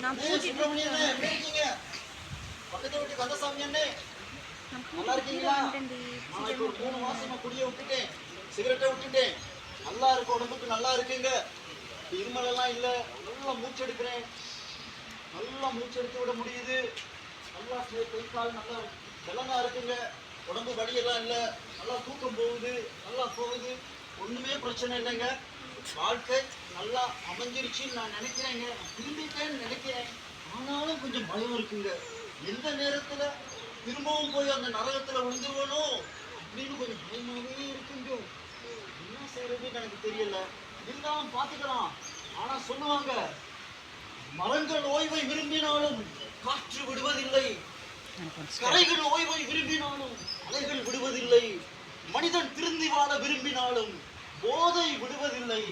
நான் சுப்பிரமணியனே எப்படி இருக்கீங்க? பக்கத்து வீட்டு கந்தசாமி அண்ணே நல்லா இருக்கீங்களா? நான் இப்போ 3 மாசமா குடியை விட்டுட்டேன், சிகரெட்டை விட்டுட்டேன். நல்லா இருக்கு, உடம்புக்கு நல்லா இருக்குங்க. இருமல் எல்லாம் இல்லை, நல்லா மூச்சு எடுக்கிறேன், நல்லா மூச்சு எடுத்து விட முடியுது. நல்லா கை கால் நல்லா பலமா இருக்குங்க. உடம்பு வலியெல்லாம் இல்லை, நல்லா தூக்கம் போகுது, நல்லா போகுது. ஒண்ணுமே பிரச்சனை இல்லைங்க. வாழ்க்கை நல்லா அமைஞ்சிருச்சுன்னு நான் நினைக்கிறேங்க. நான் திரும்பிட்டேன்னு நினைக்கிறேன். ஆனாலும் கொஞ்சம் பயம் இருக்குங்க. எந்த நேரத்துல திரும்பவும் போய் அந்த நரகத்துல விழுந்துருவனோ அப்படின்னு கொஞ்சம் பயமாவே இருக்குங்க. என்ன செய்யறதுன்னு எனக்கு தெரியல. இருந்தாலும் பாத்துக்கலாம். ஆனா சொல்லுவாங்க, மரங்கள் ஓய்வை விரும்பினாலும் காற்று விடுவதில்லை, கரைகள் ஓய்வை விரும்பினாலும் அலைகள் விடுவதில்லை, மனிதன் திருந்தி வாழ விரும்பினாலும் போதை விடுவதில்லை,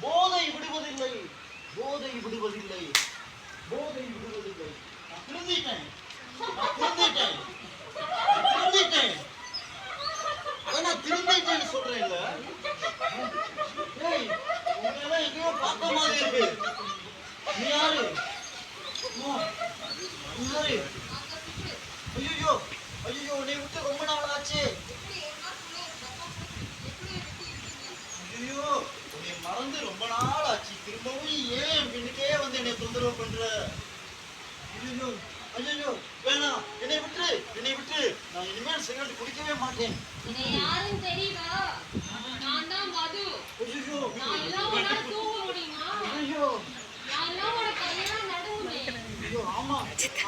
போதை விடுவதில்லை, போதை விடுவதில்லை, போதை விடுவதில்லை. நான் திருந்திட்டேன், நான் திருந்திட்டேன், திருந்திட்டேன். நான் திருந்திட்டேன்னு சொல்றேன்ல. ஏய், உங்களெல்லாம் எங்கேயோ பார்த்த மாதிரி இருக்கு. நீ யாரு? நீ யாரு? ஐயோ ஐயோ, உன்னை விட்டு ரொம்ப நாள் ஆச்சு. ஐயோ, உன்னை மறந்து ரொம்ப நாள் ஆச்சு. திரும்பவும் ஏன் பின்னுக்கே வந்து என்னை தொந்தரவு பண்ற? ஐயோ ஐயோ, வேணாம், என்னை விட்டு, என்னை விட்டு. நான் இனிமேல் சிகரெட் குடிக்கவே மாட்டேன். யாரும் தெரியல, நான் தான் மது. ஐயோ, நான் எல்லாம் உன்னால தூங்க முடியுமா? ஐயோ, நான் எல்லாம் உனக்கு கையெல்லாம் நடுவுமே. ஐயோ, ஆமா,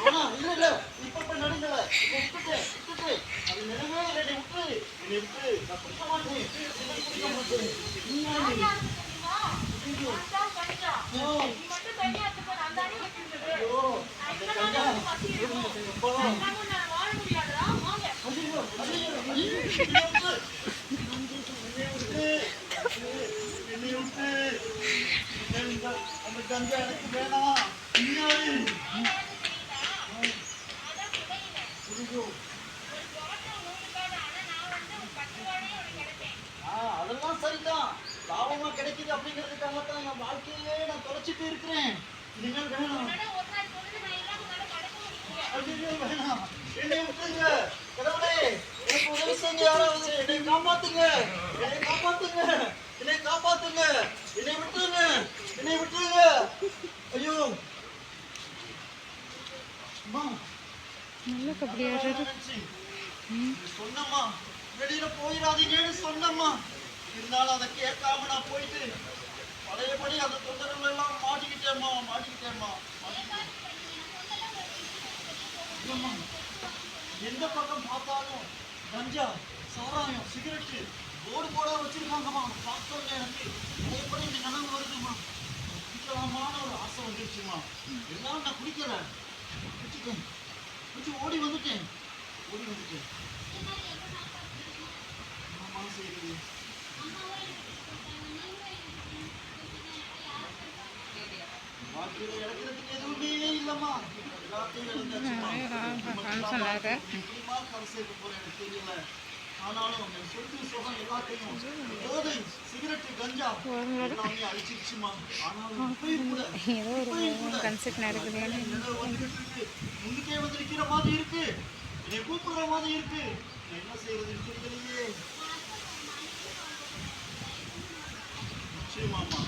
ஆனா இல்ல இல்ல, இப்ப நடுங்கல, விட்டுட்டேன், விட்டுட்டேன். அது நினைவே இல்லை. என்னை விட்டு, என்னை விட்டு. நான் குடிக்க மாட்டேன், சிகரெட் குடிக்க மாட்டேன். நீ யாரு? ஐயோ, நீ மட்டும் தனியா இருக்க, நான் தானே வச்சிருந்தது. ஐயோ, அந்த கஞ்சா வாழ முடியாதுடா, வாங்க. ஐயோ, ஐயோ, என்னை விட்டு. அந்த கஞ்சா எனக்கு வேணாம். அதெல்லாம் சரிதான், லாபமா கிடைக்குது அப்படிங்கிறதுக்காகத்தான் என் வாழ்க்கையே நான் தொலைச்சிட்டு இருக்கிறேன். இனிமேல் வேணாம். ஐயோ, வேணாம், என்னை விட்டுருங்க. கடவுளே, எனக்கு உதவி செய்யுங்க. யாராவது என்னை காப்பாத்துங்க, என்னை காப்பாத்துங்க, என்னை காப்பாத்துங்க. என்னை விட்டுருங்க, என்னை விட்டுருங்க. ஐயோ, அம்மா, சொன்னம்மா, வெளியில போயிடாதீங்கன்னு சொன்னம்மா. இருந்தாலும் அதை கேட்காம நான் போயிட்டு பழையபடி அந்த தொந்தரவுல எல்லாம் மாட்டிக்கிட்டேம்மா, மாட்டிக்கிட்டேம்மா, மாட்டிக்கிட்டேன். எந்த பக்கம் பார்த்தாலும் கஞ்சா, சாராயம், சிகரெட்டு போர்டு போட வச்சிருக்காங்கம்மா. பார்த்தோன்னே எனக்கு பழையபடி இந்த நினைவு வருதுமா. குடிக்கலாமான ஒரு ஆசை வந்துருச்சுமா. இருந்தாலும் நான் குடிக்கிறேன், குடிச்சிட்டேன், குடிச்சு ஓடி வந்துட்டேன், ஓடி வந்துட்டேன். மனசு இருக்குது. வாழ்க்கையில இழக்கிறதுக்கு எதுவுமே இல்லம்மா. எல்லாத்தையும் இழந்தாச்சுமா. சேர்க்க போறேன் எனக்கு தெரியல. ஆனாலும் சொத்து சுகம் எல்லாத்தையும் போதை, சிகரெட்டு, கஞ்சா எல்லாமே அழிச்சிருச்சுமா. ஆனாலும் இப்பயும் கூட முன்னுக்கே வந்து நிக்கிற மாதிரி இருக்கு, என்னை கூப்பிடுற மாதிரி இருக்கு. என்ன செய்யறதுன்னு தெரியலையே. நிச்சயமாமா,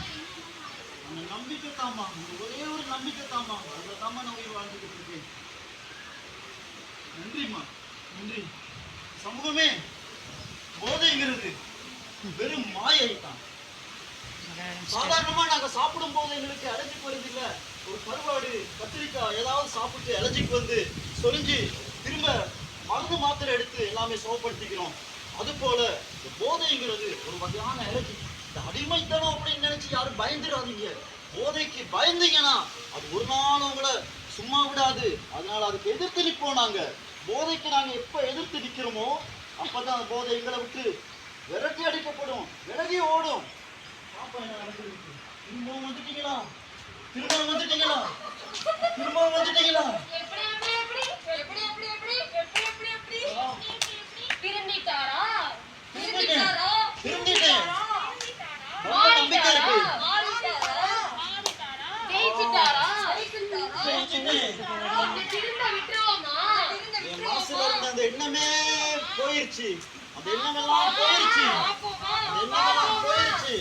அந்த நம்பிக்கை தாமா, ஒரே ஒரு நம்பிக்கை தாமா, அந்த தாமா நான் உயிர் வாழ்ந்துகிட்டு இருக்கேன். நன்றிம்மா, நன்றி. சமூகமே, போதைங்கிறது வெறும் மாயை தான். சாதாரணமா நாங்க சாப்பிடும் போது எங்களுக்கு அலர்ஜிக்கு வருது இல்ல. ஒரு கருவாடு, கத்திரிக்காய் ஏதாவது சாப்பிட்டு அலர்ஜிக்கு வந்து சொரிஞ்சு திரும்ப மருந்து மாத்திரை எடுத்து எல்லாமே சுகப்படுத்திக்கிறோம். அது போல போதைங்கிறது ஒரு வகையான அலர்ஜி. இந்த அடிமைத்தனம் அப்படின்னு நினைச்சு யாரும் பயந்துடாதீங்க. போதைக்கு பயந்தீங்கன்னா அது ஒரு நாள் உங்களை சும்மா விடாது. அதனால அதுக்கு எதிர்த்து நிற்போம் நாங்க. போதைக்கு நாங்க எப்ப எதிர்த்து நிக்கிறோமோ அப்பதான் அந்த போதை எங்களை விட்டு விரட்டி அடிக்கப்படும், விலகி ஓடும். திரும்பவும் வந்துட்டீங்களா? திரும்பவும் வந்துட்டீங்களா? திரும்பவும் வந்துட்டீங்களா? திருந்திட்டாரா? திருந்திட்டேன். நம்பிக்கை இருக்கு. ஜெயிச்சிட்டாரா? எண்ணமே போயிருச்சு. அந்த எண்ணமெல்லாம் போயிருச்சு. அந்த எண்ணமெல்லாம் போயிருச்சு.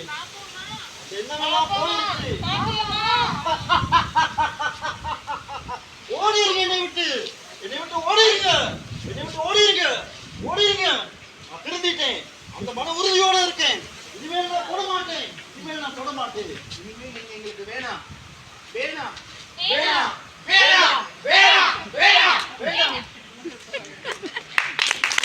அந்த எண்ணமெல்லாம் போயிருச்சு. ஓடிருங்க என்னை விட்டு ஓடிருங்க. என்னை விட்டு ஓடிருங்க. நான் திருந்திட்டேன். அந்த மன உறுதியோட இருக்கேன். இனிமேல் நான் தொட மாட்டேன். இனிமேல் நீங்க எங்களுக்கு வேணாம்.